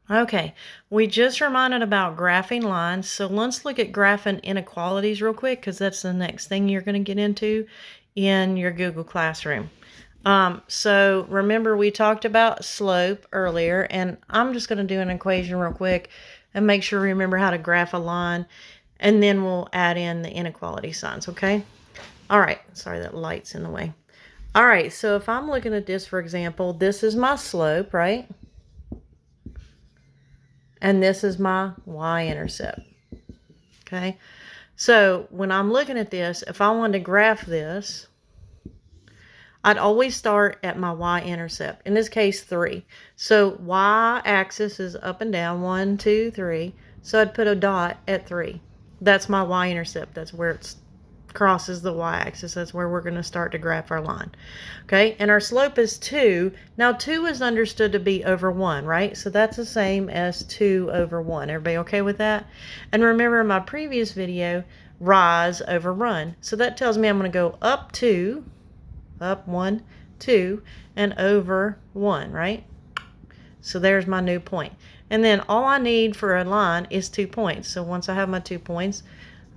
Okay, we just reminded about graphing lines, so let's look at graphing inequalities real quick because that's the next thing you're going to get into in your Google Classroom. So remember we talked about slope earlier, and I'm just going to do an equation real quick and make sure we remember how to graph a line, and then we'll add in the inequality signs, okay? All right, sorry that light's in the way. All right, so if I'm looking at this, for example, this is my slope, right? And this is my y-intercept, okay? So when I'm looking at this, if I wanted to graph this, I'd always start at my y-intercept, in this case 3. So y-axis is up and down, 1, 2, 3. So I'd put a dot at 3. That's my y-intercept. That's where it crosses the y-axis. That's where we're going to start to graph our line. Okay, and our slope is 2. Now 2 is understood to be over 1, right? So that's the same as 2 over 1. Everybody okay with that? And remember in my previous video, rise over run. So that tells me I'm going to go up 2, up 1, 2, and over 1, right? So there's my new point. And then all I need for a line is 2 points. So once I have my 2 points,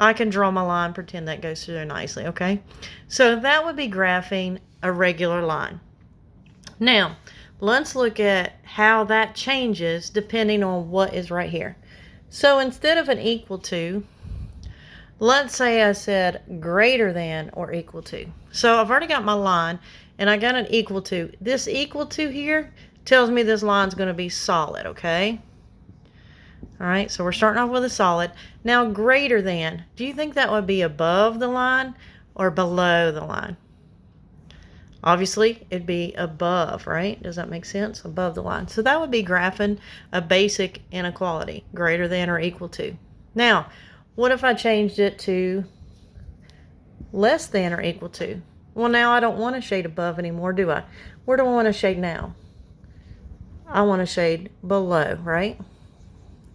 I can draw my line, pretend that goes through there nicely, okay? So that would be graphing a regular line. Now, let's look at how that changes depending on what is right here. So instead of an equal to, let's say I said greater than or equal to. So I've already got my line, and I got an equal to. This equal to here tells me this line's going to be solid, okay? All right, so we're starting off with a solid. Now, greater than, do you think that would be above the line or below the line? Obviously, it'd be above, right? Does that make sense? Above the line. So that would be graphing a basic inequality, greater than or equal to. Now, what if I changed it to less than or equal to? Well, now I don't want to shade above anymore, do I? Where do I want to shade now? I want to shade below, right?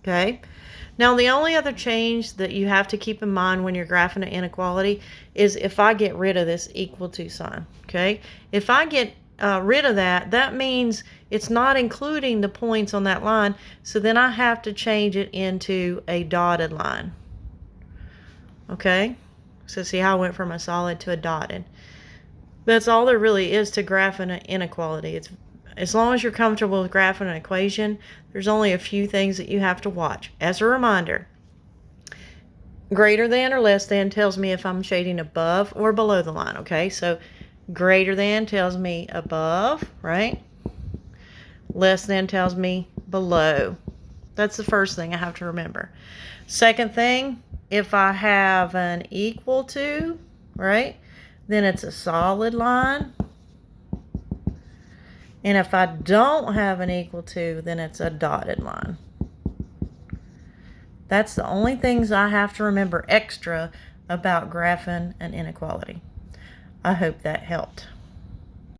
Okay. Now, the only other change that you have to keep in mind when you're graphing an inequality is if I get rid of this equal to sign, okay? If I get rid of that, that means it's not including the points on that line, so then I have to change it into a dotted line, okay? So see how I went from a solid to a dotted. That's all there really is to graphing an inequality. It's as long as you're comfortable with graphing an equation, there's only a few things that you have to watch. As a reminder, greater than or less than tells me if I'm shading above or below the line, okay? So greater than tells me above, right? Less than tells me below. That's the first thing I have to remember. Second thing, if I have an equal to, right, then it's a solid line. And if I don't have an equal to, then it's a dotted line. That's the only things I have to remember extra about graphing an inequality. I hope that helped.